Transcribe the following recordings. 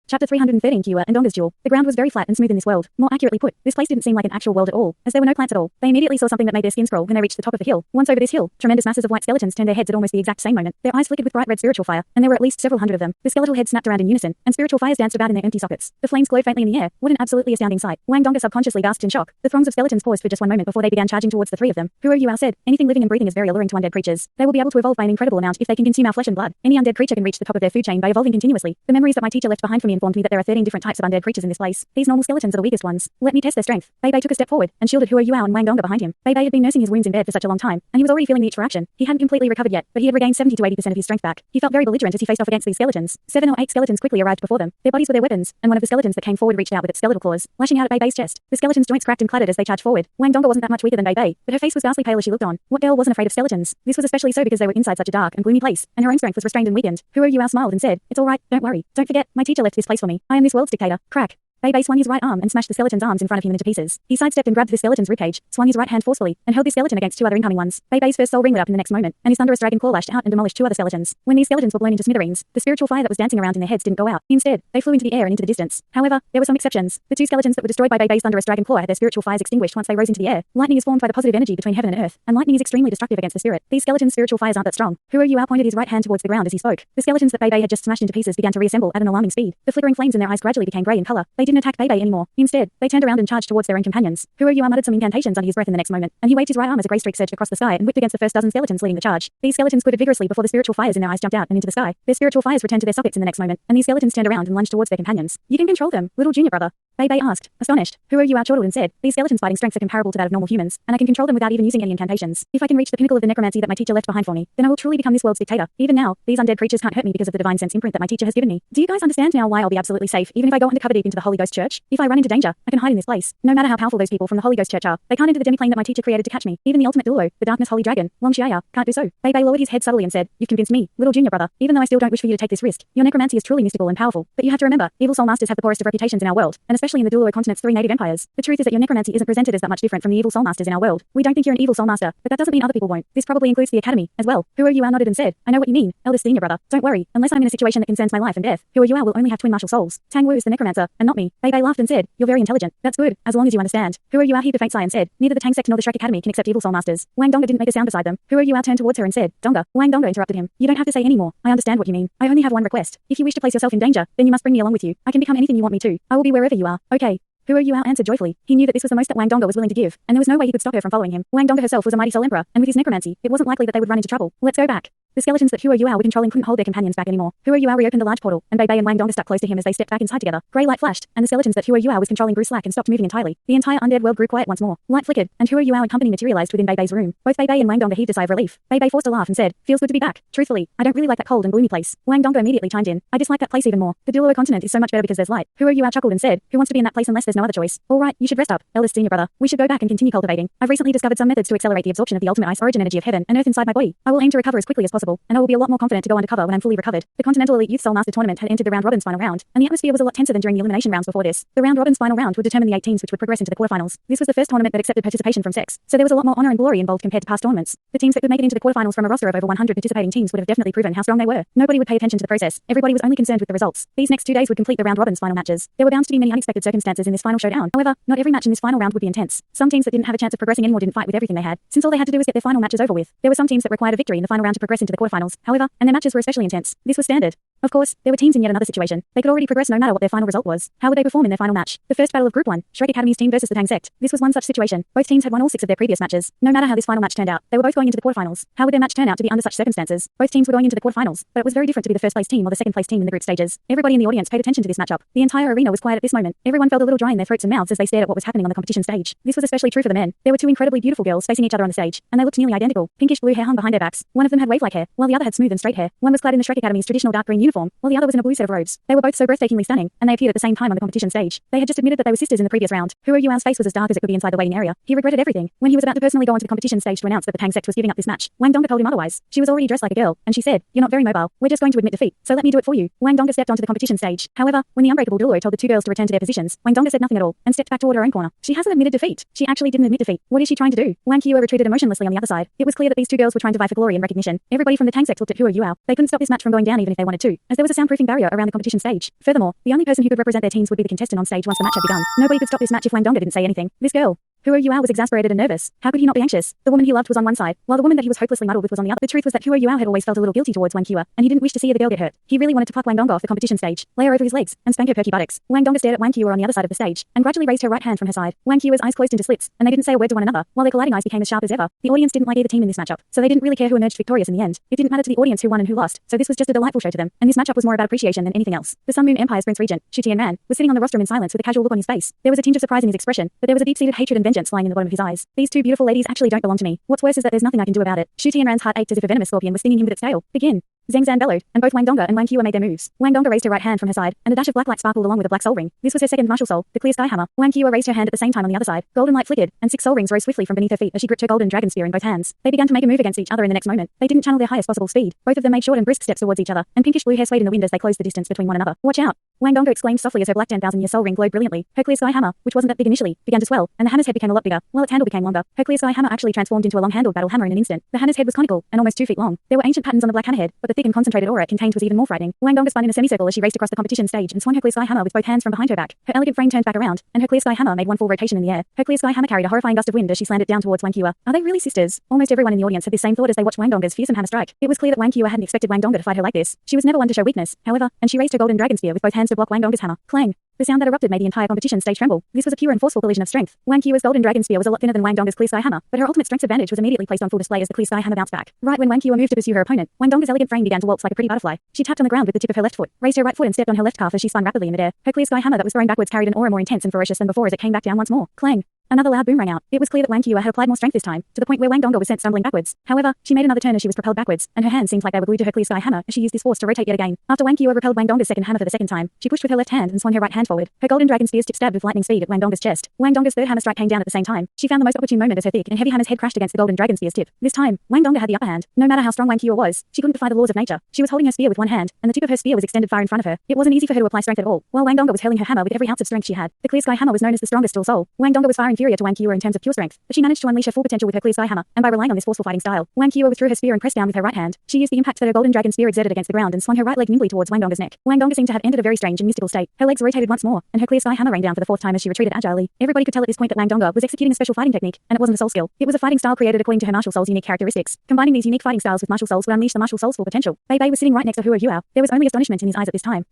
Chapter 313 Qiu'er and Donga's Duel. The ground was very flat and smooth in this world. More accurately put, this place didn't seem like an actual world at all, as there were no plants at all. They immediately saw something that made their skin scroll when they reached the top of the hill. Once over this hill, tremendous masses of white skeletons turned their heads at almost the exact same moment. Their eyes flickered with bright red spiritual fire, and there were at least several hundred of them. The skeletal heads snapped around in unison, and spiritual fires danced about in their empty sockets. The flames glowed faintly in the air. What an absolutely astounding sight. Wang Donga subconsciously gasped in shock. The throngs of skeletons paused for just one moment before they began charging towards the three of them. Qiu'er said, anything living and breathing is very alluring to undead creatures. They will be able to evolve by an incredible amount if they can consume our flesh and blood. Any undead creature can reach the top of their food chain by evolving continuously. The memories that my teacher left behind for me informed me that there are 13 different types of undead creatures in this place. These normal skeletons are the weakest ones. Let me test their strength. Bei took a step forward and shielded Qiu'er and Wang Donga behind him. Bei had been nursing his wounds in bed for such a long time, and he was already feeling the itch for action. He hadn't completely recovered yet, but he had regained 70 to 80% of his strength back. He felt very belligerent as he faced off against these skeletons. 7 or 8 skeletons quickly arrived before them. Their bodies were their weapons, and one of the skeletons that came forward reached out with its skeletal claws, lashing out at Bei's chest. The skeleton's joints cracked and clattered as they charged forward. Wang Donga wasn't that much weaker than Bei, but her face was ghastly pale as she looked on. What girl wasn't afraid of skeletons? This was especially so because they were inside such a dark and gloomy place, and her own strength was restrained and weakened. Qiu'er smiled and said, "It's all right, don't worry. Don't forget, my teacher left this place for me. I am this world's dictator." Crack. Bei swung his right arm and smashed the skeleton's arms in front of him into pieces. He sidestepped and grabbed the skeleton's ribcage, swung his right hand forcefully, and held the skeleton against 2 other incoming ones. Bei's first soul ring lit up in the next moment, and his thunderous dragon claw lashed out and demolished 2 other skeletons. When these skeletons were blown into smithereens, the spiritual fire that was dancing around in their heads didn't go out. Instead, they flew into the air and into the distance. However, there were some exceptions. The 2 skeletons that were destroyed by Bei's thunderous dragon claw had their spiritual fires extinguished once they rose into the air. Lightning is formed by the positive energy between heaven and earth, and lightning is extremely destructive against the spirit. These skeletons' spiritual fires aren't that strong. Qiu'er pointed his right hand towards the ground as he spoke. The skeletons that Bei had just smashed into pieces began to reassemble at an alarming speed. The flickering flames in their eyes gradually became grey in color. They didn't attack Bei anymore. Instead, they turned around and charged towards their own companions. Qiu'er muttered some incantations under his breath in the next moment, and he waved his right arm as a grey streak surged across the sky and whipped against the first dozen skeletons leading the charge. These skeletons quitted vigorously before the spiritual fires in their eyes jumped out and into the sky. Their spiritual fires returned to their sockets in the next moment, and these skeletons turned around and lunged towards their companions. "You can control them, little junior brother?" Bei asked, astonished. Qiu'er chortled and said, "These skeletons' fighting strengths are comparable to that of normal humans, and I can control them without even using any incantations. If I can reach the pinnacle of the necromancy that my teacher left behind for me, then I will truly become this world's dictator. Even now, these undead creatures can't hurt me because of the divine sense imprint that my teacher has given me. Do you guys understand now why I'll be absolutely safe even if I go undercover deep into the Holy Ghost Church? If I run into danger, I can hide in this place. No matter how powerful those people from the Holy Ghost Church are, they can't enter the demiplane that my teacher created to catch me. Even the ultimate Duel, the darkness holy dragon, Long Qiu'er, can't do so." Bei lowered his head subtly and said, "You've convinced me, little junior brother. Even though I still don't wish for you to take this risk, your necromancy is truly mystical and powerful. But you have to remember, evil soul masters have the poorest of reputations in our world, and especially in the Douluo continent's 3 native empires. The truth is that your necromancy isn't presented as that much different from the evil soul masters in our world. We don't think you're an evil soul master, but that doesn't mean other people won't. This probably includes the academy as well." Qiu'er nodded and said, "I know what you mean, eldest senior brother. Don't worry, unless I'm in a situation that concerns my life and death, Qiu'er will only have twin martial souls. Tang Wu is the necromancer, and not me." Bei laughed and said, "You're very intelligent. That's good, as long as you understand." Qiu'er heaved a faint sigh and said, "Neither the Tang Sect nor the Shrek Academy can accept evil soul masters." Wang Donga didn't make a sound beside them. Qiu'er turned towards her and said, "Donga." Wang Donga interrupted him. "You don't have to say any more. I understand what you mean. I only have one request. If you wish to place yourself in danger, then you must bring me along with you. I can become anything you want me to. I will be wherever you are. Okay." Qiu'er answered joyfully. He knew that this was the most that Wang Donga was willing to give, and there was no way he could stop her from following him. Wang Donga herself was a mighty soul emperor, and with his necromancy, it wasn't likely that they would run into trouble. "Let's go back." The skeletons that Qiu'er were controlling couldn't hold their companions back anymore. Qiu'er reopened the large portal, and Bei and Wang Donga stuck close to him as they stepped back inside together. Grey light flashed, and the skeletons that Qiu'er was controlling grew slack and stopped moving entirely. The entire undead world grew quiet once more. Light flickered, and Qiu'er and company materialized within Bei's room. Both Bei and Wang Donga heaved a sigh of relief. Bei forced a laugh and said, "Feels good to be back. Truthfully, I don't really like that cold and gloomy place." Wang Donga immediately chimed in, "I dislike that place even more. The Douluo continent is so much better because there's light." Qiu'er chuckled and said, "Who wants to be in that place unless there's no other choice? All right, you should rest up, eldest senior brother. We should go back and continue cultivating. I've recently discovered some methods to accelerate the absorption of the ultimate ice origin energy of heaven and earth inside my body. I will aim to recover as quickly as possible, and I will be a lot more confident to go undercover when I'm fully recovered." The Continental Elite Youth Soul Master Tournament had entered the round robin's final round, and the atmosphere was a lot tenser than during the elimination rounds before this. The round robin's final round would determine the 8 teams which would progress into the quarterfinals. This was the first tournament that accepted participation from Sects, so there was a lot more honor and glory involved compared to past tournaments. The teams that could make it into the quarterfinals from a roster of over 100 participating teams would have definitely proven how strong they were. Nobody would pay attention to the process. Everybody was only concerned with the results. These next 2 days would complete the round robin's final matches. There were bound to be many unexpected circumstances in this final showdown. However, not every match in this final round would be intense. Some teams that didn't have a chance of progressing anymore didn't fight with everything they had, since all they had to do was get their final matches over with. There were some teams that required a victory in the final round to progress into the quarterfinals, however, and their matches were especially intense. This was standard. Of course, there were teams in yet another situation. They could already progress no matter what their final result was. How would they perform in their final match? The first battle of Group 1, Shrek Academy's team versus the Tang Sect. This was one such situation. Both teams had won all 6 of their previous matches. No matter how this final match turned out, they were both going into the quarterfinals. How would their match turn out to be under such circumstances? Both teams were going into the quarterfinals, but it was very different to be the first place team or the second place team in the group stages. Everybody in the audience paid attention to this matchup. The entire arena was quiet at this moment. Everyone felt a little dry in their throats and mouths as they stared at what was happening on the competition stage. This was especially true for the men. There were 2 incredibly beautiful girls facing each other on the stage, and they looked nearly identical. Pinkish blue hair hung behind their backs. One of them had wave-like hair, while the other had smooth and straight hair. One was clad in the Shrek Academy's traditional dark green uniform, while the other was in a blue set of robes. They were both so breathtakingly stunning, and they appeared at the same time on the competition stage. They had just admitted that they were sisters in the previous round. Qiu'er's face was as dark as it could be inside the waiting area. He regretted everything. When he was about to personally go onto the competition stage to announce that the Tang Sect was giving up this match, Wang Donga told him otherwise. She was already dressed like a girl, and she said, "You're not very mobile. We're just going to admit defeat, so let me do it for you." Wang Donga stepped onto the competition stage. However, when the unbreakable Duel told the 2 girls to return to their positions, Wang Donga said nothing at all, and stepped back toward her own corner. She hasn't admitted defeat. She actually didn't admit defeat. What is she trying to do? Wang Qiu'er retreated emotionlessly on the other side. It was clear that these 2 girls were trying to vie for glory and recognition. Everybody from the Tang Sect looked at Qiu'er. They couldn't stop this match from going down even if they wanted to. too, as there was a soundproofing barrier around the competition stage. Furthermore, the only person who could represent their teams would be the contestant on stage once the match had begun. Nobody could stop this match if Wang Dongda didn't say anything. This girl, Qiu'er was exasperated and nervous. How could he not be anxious? The woman he loved was on one side, while the woman that he was hopelessly muddled with was on the other. The truth was that Qiu'er had always felt a little guilty towards Wang Qiu'er, and he didn't wish to see the girl get hurt. He really wanted to pluck Wang Dongda off the competition stage, lay her over his legs, and spank her perky buttocks. Wang Dongda stared at Wang Qiu'er on the other side of the stage, and gradually raised her right hand from her side. Wang Qiu'er's eyes closed into slits, and they didn't say a word to one another, while their colliding eyes became as sharp as ever. The audience didn't like either team in this matchup, so they didn't really care who emerged victorious in the end. It didn't matter to the audience who won and who lost, so this was just a delightful show to them, and this matchup was more about appreciation than anything else. The Sun Moon Empire's Prince Regent, Shu Tianran, was sitting on the rostrum in silence with a casual look on his face. There was a tinge of surprise in his expression, but there was a deep-seated hatred and vengeance lying in the bottom of his eyes. These two beautiful ladies actually don't belong to me. What's worse is that there's nothing I can do about it. Shu Tianran's heart ached as if a venomous scorpion was stinging him with its tail. Begin. Zhang Zan bellowed, and both Wang Dongda and Wang Qiu'er made their moves. Wang Dongda raised her right hand from her side, and a dash of black light sparkled along with a black soul ring. This was her second martial soul, the clear sky hammer. Wang Qiu'er raised her hand at the same time on the other side. Golden light flickered, and 6 soul rings rose swiftly from beneath her feet as she gripped her golden dragon spear in both hands. They began to make a move against each other in the next moment. They didn't channel their highest possible speed. Both of them made short and brisk steps towards each other, and pinkish blue hair swayed in the wind as they closed the distance between one another. Watch out! Wang Dongda exclaimed softly as her black 10,000-year soul ring glowed brilliantly. Her clear sky hammer, which wasn't that big initially, began to swell, and the hammer's head became a lot bigger, while its handle became longer. Her clear sky hammer actually transformed into a long-handled battle hammer in an instant. The hammer's head was conical, and almost 2 feet long. There were ancient patterns on the black hammerhead, but the thick and concentrated aura it contained was even more frightening. Wang Dongda spun in a semicircle as she raced across the competition stage and swung her clear sky hammer with both hands from behind her back. Her elegant frame turned back around, and her clear sky hammer made one full rotation in the air. Her clear sky hammer carried a horrifying gust of wind as she slammed it down towards Wang Qiu'er. Are they really sisters? Almost everyone in the audience had this same thought as they watched Wang Dongda's fearsome hammer strike. It was clear that Wang Qiu'er hadn't expected Wang Dongda to fight her like this. She was never one to show weakness, however, and she raised her golden dragon spear with both hands to block Wang Dongda's hammer. Clang! The sound that erupted made the entire competition stage tremble. This was a pure and forceful collision of strength. Wang Qiu'er's golden dragon spear was a lot thinner than Wang Dongda's clear sky hammer, but her ultimate strength's advantage was immediately placed on full display as the clear sky hammer bounced back. Right when Wang Qiu'er moved to pursue her opponent, Wang Dongda's elegant frame began to waltz like a pretty butterfly. She tapped on the ground with the tip of her left foot, raised her right foot and stepped on her left calf as she spun rapidly in midair. Her clear sky hammer that was thrown backwards carried an aura more intense and ferocious than before as it came back down once more. Clang! Another loud boom rang out. It was clear that Wang Qiu'er had applied more strength this time, to the point where Wang Dongda was sent stumbling backwards. However, she made another turn as she was propelled backwards, and her hands seemed like they were glued to her clear sky hammer as she used this force to rotate yet again. After Wang Qiu'er repelled Wang Dongda's second hammer for the second time, she pushed with her left hand and swung her right hand forward. Her golden dragon spear's tip stabbed with lightning speed at Wang Dongda's chest. Wang Dongda's third hammer strike came down at the same time. She found the most opportune moment as her thick and heavy hammer's head crashed against the golden dragon spear's tip. This time, Wang Dongda had the upper hand. No matter how strong Wang Qiu'er was, she couldn't defy the laws of nature. She was holding her spear with one hand, and the tip of her spear was extended far in front of her. It wasn't easy for her to apply strength at all, while Wang Dongda was hurling her hammer with every ounce of strength she had. The clear sky hammer was known as the strongest dual soul. Wang Dongda was far inferior to Wang Qiu'er in terms of pure strength, but she managed to unleash her full potential with her clear sky hammer, and by relying on this forceful fighting style, Wang Qiu'er withdrew her spear and pressed down with her right hand. She used the impact that her golden dragon spear exerted against the ground and swung her right leg nimbly towards Wang Dongda's neck. Wang Dongda seemed to have entered a very strange and mystical state. Her legs rotated once more, and her clear sky hammer rained down for the 4th time as she retreated agilely. Everybody could tell at this point that Wang Dongda was executing a special fighting technique, and it wasn't a soul skill. It was a fighting style created according to her martial soul's unique characteristics. Combining these unique fighting styles with martial souls would unleash the martial soul's full potential. Bei Bei was sitting right next to Qiu'er. There was only astonishment in his eyes at this time.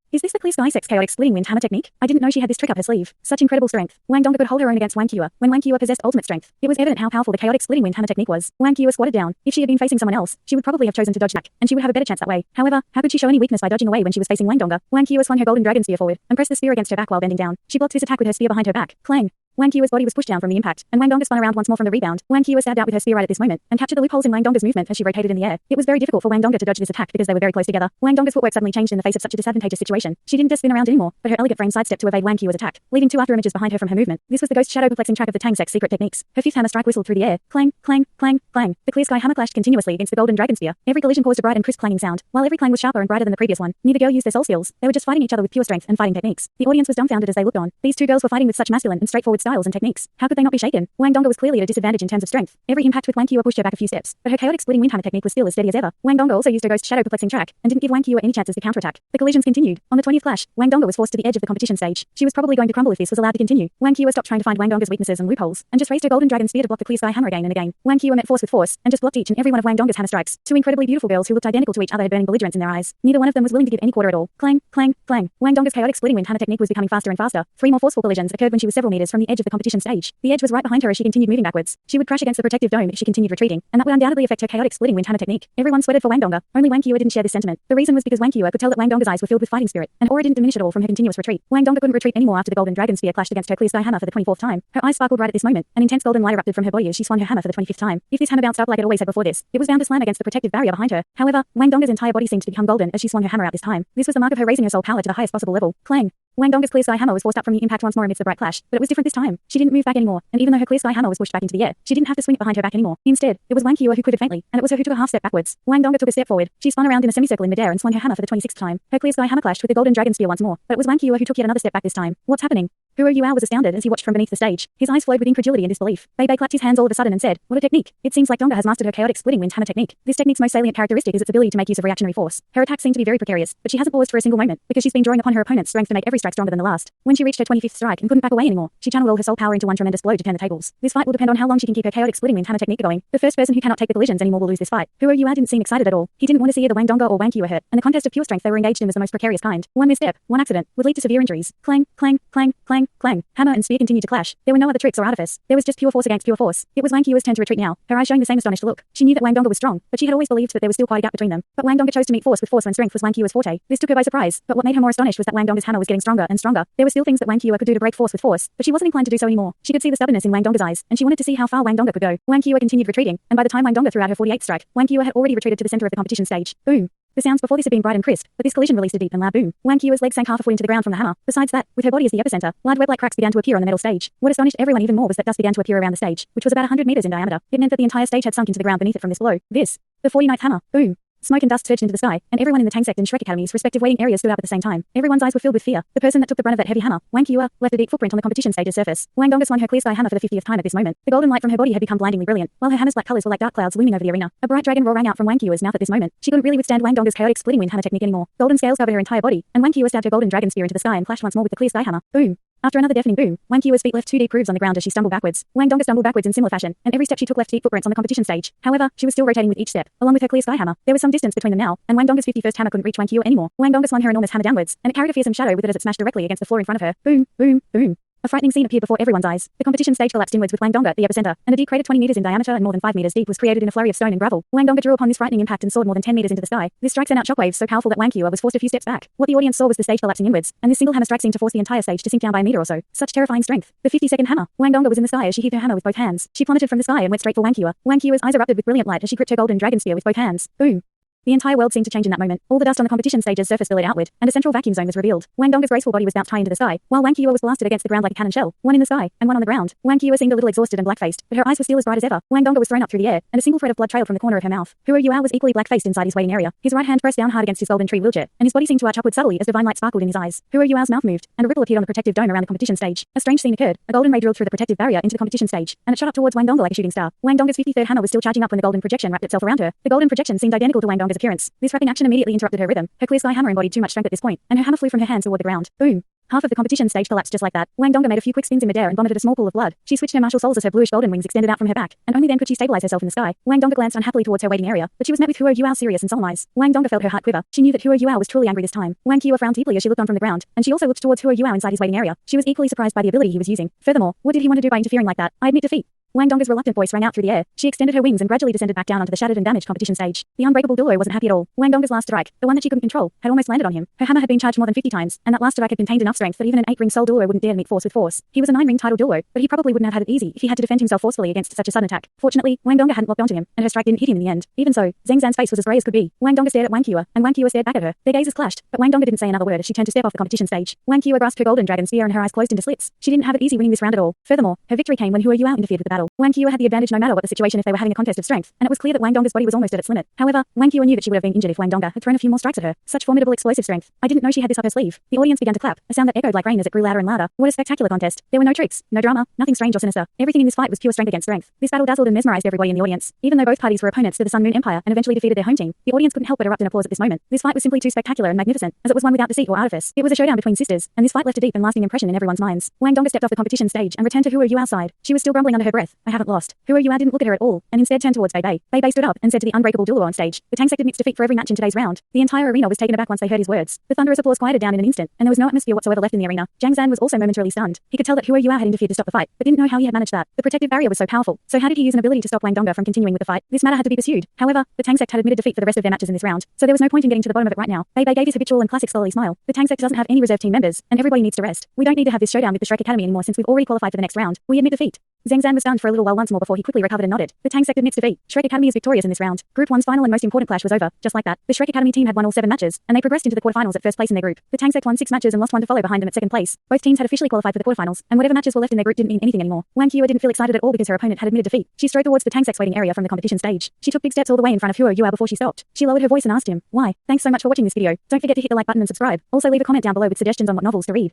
Is this the clear sky Sect's chaotic splitting wind hammer technique? I didn't know she had this trick up her sleeve. Such incredible strength. Wang Dongda could hold her own against Wang Qiu'er. When Wang Qiu'er possessed ultimate strength, it was evident how powerful the chaotic splitting wind hammer technique was. Wang Qiu'er squatted down. If she had been facing someone else, she would probably have chosen to dodge back, and she would have a better chance that way. However, how could she show any weakness by dodging away when she was facing Wang Dongda? Wang Qiu'er swung her golden dragon spear forward and pressed the spear against her back while bending down. She blocked this attack with her spear behind her back. Clang! Wang Qiu'er's body was pushed down from the impact, and Wang Dongda spun around once more from the rebound. Wang Qiu'er stabbed out with her spear right at this moment, and captured the loopholes in Wang Dongda's movement as she rotated in the air. It was very difficult for Wang Dongda to dodge this attack because they were very close together. Wang Dongda's footwork suddenly changed in the face of such a disadvantageous situation. She didn't just spin around anymore, but her elegant frame sidestepped to evade Wang Qiu'er's attack, leaving 2 after images behind her from her movement. This was the ghost shadow perplexing track of the Tang Sect's secret techniques. Her 5th hammer strike whistled through the air. Clang, clang, clang, clang. The clear sky hammer clashed continuously against the golden dragon spear. Every collision caused a bright and crisp clanging sound, while every clang was sharper and brighter than the previous one. Neither girl used their soul skills. They were just fighting each other with pure strength and fighting techniques. The audience was dumbfounded as they looked on. These 2 girls were fighting with such masculine and straightforward styles and techniques. How could they not be shaken? Wang Dongda was clearly at a disadvantage in terms of strength. Every impact with Wang Qiu'er pushed her back a few steps, but her chaotic splitting wind hammer technique was still as steady as ever. Wang Dongda also used her ghost shadow perplexing track, and didn't give Wang Qiu'er any chances to counterattack. The collisions continued. On the 20th clash, Wang Dongda was forced to the edge of the competition stage. She was probably going to crumble if this was allowed to continue. Wang Qiu'er stopped trying to find Wang Dongda's weaknesses and loopholes, and just raised her golden dragon spear to block the clear sky hammer again and again. Wang Qiu'er met force with force, and just blocked each and every one of Wang Dongda's hammer strikes. 2 incredibly beautiful girls who looked identical to each other had burning belligerence in their eyes. Neither one of them was willing to give any quarter at all. Clang, clang, clang. Wang Dongda's chaotic splitting wind hammer technique was becoming faster and faster. 3 more forceful collisions occurred when she was several meters from the edge of the competition stage. The edge was right behind her as she continued moving backwards. She would crash against the protective dome if she continued retreating, and that would undoubtedly affect her chaotic splitting wind hammer technique. Everyone sweated for Wang Dongda. Only Wang Qiu'er didn't share this sentiment. The reason was because Wang Qiu'er could tell that Wang Dongda's eyes were filled with fighting spirit, and aura didn't diminish at all from her continuous retreat. Wang Dongda couldn't retreat anymore after the golden dragon spear clashed against her clear sky hammer for the 24th time. Her eyes sparkled right at this moment. An intense golden light erupted from her body as she swung her hammer for the 25th time. If this hammer bounced up like it always had before this, it was bound to slam against the protective barrier behind her. However, Wang Dongda's entire body seemed to become golden as she swung her hammer out this time. This was the mark of her raising her soul power to the highest possible level. Clang! Wang Dongda's clear sky hammer was forced up from the impact once more amidst the bright clash, but it was different this time. She didn't move back anymore, and even though her clear sky hammer was pushed back into the air, she didn't have to swing it behind her back anymore. Instead, it was Wang Qiu'er who quivered faintly, and it was her who took a half step backwards. Wang Dongda took a step forward. She spun around in a semicircle in midair and swung her hammer for the 26th time. Her clear sky hammer clashed with the golden dragon spear once more, but it was Wang Qiu'er who took yet another step back this time. What's happening? Huo Yuao was astounded as he watched from beneath the stage. His eyes flowed with incredulity and disbelief. Bei clapped his hands all of a sudden and said, "What a technique! It seems like Donga has mastered her chaotic splitting wind hammer technique. This technique's most salient characteristic is its ability to make use of reactionary force. Her attacks seem to be very precarious, but she hasn't paused for a single moment, because she's been drawing upon her opponent's strength to make every strike stronger than the last. When she reached her 25th strike and couldn't back away anymore, she channeled all her soul power into one tremendous blow to turn the tables. This fight will depend on how long she can keep her chaotic splitting wind hammer technique going. The first person who cannot take the collisions anymore will lose this fight." Huo Yuao didn't seem excited at all. He didn't want to see either Wang Donga or Wang Qiu'er hurt, and the contest of pure strength they were engaged in was the most precarious kind. One misstep, one accident, would lead to severe injuries. Clang, clang, clang, clang, clang. Hammer and spear continued to clash. There were no other tricks or artifice. There was just pure force against pure force. It was Wang Qiu'er's turn to retreat now, her eyes showing the same astonished look. She knew that Wang Donga was strong, but she had always believed that there was still quite a gap between them. But Wang Donga chose to meet force with force when strength was Wang Qiu'er's forte. This took her by surprise, but what made her more astonished was that Wang Donga's hammer was getting stronger and stronger. There were still things that Wang Qiu'er could do to break force with force, but she wasn't inclined to do so anymore. She could see the stubbornness in Wang Donga's eyes, and she wanted to see how far Wang Donga could go. Wang Qiu'er continued retreating, and by the time Wang Donga threw out her 48th strike, Wang Qiu'er had already retreated to the center of the competition stage. Boom. The sounds before this had been bright and crisp, but this collision released a deep and loud boom. Wang Qiu'er's leg sank half a foot into the ground from the hammer. Besides that, with her body as the epicenter, large web-like cracks began to appear on the metal stage. What astonished everyone even more was that dust began to appear around the stage, which was about 100 meters in diameter. It meant that the entire stage had sunk into the ground beneath it from this blow. The 49th hammer. Boom. Smoke and dust surged into the sky, and everyone in the Tang Sect and Shrek Academy's respective waiting areas stood up at the same time. Everyone's eyes were filled with fear. The person that took the brunt of that heavy hammer, Wang Qiu'er, left a deep footprint on the competition stage's surface. Wang Donga swung her clear sky hammer for the 50th time at this moment. The golden light from her body had become blindingly brilliant, while her hammer's black colors were like dark clouds looming over the arena. A bright dragon roar rang out from Wang Qiu'er's mouth at this moment. She couldn't really withstand Wang Donga's chaotic splitting wind hammer technique anymore. Golden scales covered her entire body, and Wang Qiu'er stabbed her golden dragon spear into the sky and clashed once more with the clear sky hammer. Boom. After another deafening boom, Wang Qiu'er's feet left two deep grooves on the ground as she stumbled backwards. Wang Donga stumbled backwards in similar fashion, and every step she took left deep footprints on the competition stage. However, she was still rotating with each step, along with her clear sky hammer. There was some distance between them now, and Wang Donga's 51st hammer couldn't reach Wang Qiu'er anymore. Wang Donga swung her enormous hammer downwards, and it carried a fearsome shadow with it as it smashed directly against the floor in front of her. Boom, boom, boom. A frightening scene appeared before everyone's eyes. The competition stage collapsed inwards with Wang Donga at the epicenter, and a deep crater 20 meters in diameter and more than 5 meters deep was created in a flurry of stone and gravel. Wang Donga drew upon this frightening impact and soared more than 10 meters into the sky. This strike sent out shockwaves so powerful that Wang Qiu'er was forced a few steps back. What the audience saw was the stage collapsing inwards, and this single hammer strike seemed to force the entire stage to sink down by a meter or so. Such terrifying strength. The 52nd hammer. Wang Donga was in the sky as she heaved her hammer with both hands. She plummeted from the sky and went straight for Wang Qiu'er. Wang Qiu'er's eyes erupted with brilliant light as she gripped her golden dragon spear with both hands. Boom. The entire world seemed to change in that moment. All the dust on the competition stage's surface billowed outward, and a central vacuum zone was revealed. Wang Donga's graceful body was bounced high into the sky, while Wang Qiu'er was blasted against the ground like a cannon shell, one in the sky, and one on the ground. Wang Qiu'er seemed a little exhausted and black-faced, but her eyes were still as bright as ever. Wang Donga was thrown up through the air, and a single thread of blood trailed from the corner of her mouth. Huo Yuao was equally black-faced inside his waiting area. His right hand pressed down hard against his golden tree wheelchair, and his body seemed to arch upward subtly as divine light sparkled in his eyes. Huo Yuao's mouth moved, and a ripple appeared on the protective dome around the competition stage. A strange scene occurred. A golden ray drilled through the protective barrier into the competition stage, and it shot up towards Wang Donga like a shooting star. Wang Donga's 53rd hammer was still charging up when the golden projection wrapped itself around her. The golden projection seemed identical to Wang Donga's appearance. This wrapping action immediately interrupted her rhythm. Her clear sky hammer embodied too much strength at this point, and her hammer flew from her hands toward the ground. Boom. Half of the competition stage collapsed just like that. Wang Donga made a few quick spins in midair and vomited a small pool of blood. She switched her martial souls as her bluish golden wings extended out from her back, and only then could she stabilize herself in the sky. Wang Donga glanced unhappily towards her waiting area, but she was met with Huo Yuao's serious and solemn eyes. Wang Donga felt her heart quiver. She knew that Huo Yuao was truly angry this time. Wang Qiu'er frowned deeply as she looked on from the ground, and she also looked towards Huo Yuao inside his waiting area. She was equally surprised by the ability he was using. Furthermore, what did he want to do by interfering like that? I admit defeat. Wang Donga's reluctant voice rang out through the air. She extended her wings and gradually descended back down onto the shattered and damaged competition stage. The unbreakable Douluo wasn't happy at all. Wang Donga's last strike, the one that she couldn't control, had almost landed on him. Her hammer had been charged more than 50 times, and that last strike had contained enough strength that even an 8-ring soul Douluo wouldn't dare meet force with force. He was a 9-ring title Douluo, but he probably wouldn't have had it easy if he had to defend himself forcefully against such a sudden attack. Fortunately, Wang Donga hadn't locked onto him, and her strike didn't hit him in the end. Even so, Zhang Zan's face was as grey as could be. Wang Donga stared at Wang Qiu'er, and Wang Qiu'er stared back at her. Their gazes clashed, but Wang Donga didn't say another word as she turned to step off the competition stage. Wang Qiu'er grasped her golden dragon spear and her eyes closed into slits. She didn't have it easy winning this round at all. Furthermore, her victory came when Huo Yuao interfered with the battle. Wang Qiu'er had the advantage no matter what the situation if they were having a contest of strength, and it was clear that Wang Donga's body was almost at its limit. However, Wang Qiu'er knew that she would have been injured if Wang Donga had thrown a few more strikes at her. Such formidable explosive strength. I didn't know she had this up her sleeve. The audience began to clap, a sound that echoed like rain as it grew louder and louder. What a spectacular contest. There were no tricks, no drama, nothing strange or sinister. Everything in this fight was pure strength against strength. This battle dazzled and mesmerized everybody in the audience. Even though both parties were opponents to the Sun Moon Empire and eventually defeated their home team, the audience couldn't help but erupt in applause at this moment. This fight was simply too spectacular and magnificent, as it was one without deceit or artifice. It was a showdown between sisters, and this fight left a deep and lasting impression in everyone's minds. Wang Donga stepped off the competition stage and returned to Huo Yuao's side. She was still grumbling under her breath. I haven't lost. Huo Yuao didn't look at her at all, and instead turned towards Bei Bei. Bei Bei stood up and said to the unbreakable Duel on stage, the Tang Sect admits defeat for every match in today's round. The entire arena was taken aback once they heard his words. The thunderous applause quieted down in an instant, and there was no atmosphere whatsoever left in the arena. Zhang Zan was also momentarily stunned. He could tell that Huo Yuao had interfered to stop the fight, but didn't know how he had managed that. The protective barrier was so powerful, so how did he use an ability to stop Wang Donga from continuing with the fight? This matter had to be pursued. However, the Tang Sect had admitted defeat for the rest of their matches in this round, so there was no point in getting to the bottom of it right now. Bei Bei gave his habitual and classic scholarly smile. The Tang Sect doesn't have any reserve team members, and everybody needs to rest. We don't need to have this showdown with the Shrek Academy anymore since we've already qualified for the next round. We admit defeat. Zhang Zan was stunned for a little while once more before he quickly recovered and nodded. The Tang Sect admits defeat. Shrek Academy is victorious in this round. Group 1's final and most important clash was over. Just like that, the Shrek Academy team had won all 7 matches, and they progressed into the quarterfinals at first place in their group. The Tang Sect won 6 matches and lost 1 to follow behind them at second place. Both teams had officially qualified for the quarterfinals, and whatever matches were left in their group didn't mean anything anymore. Wang Qiu'er didn't feel excited at all because her opponent had admitted defeat. She strode towards the Tang Sect's waiting area from the competition stage. She took big steps all the way in front of Huo Yuao before she stopped. She lowered her voice and asked him, "Why? Thanks so much for watching this video. Don't forget to hit the like button and subscribe. Also leave a comment down below with suggestions on what novels to read."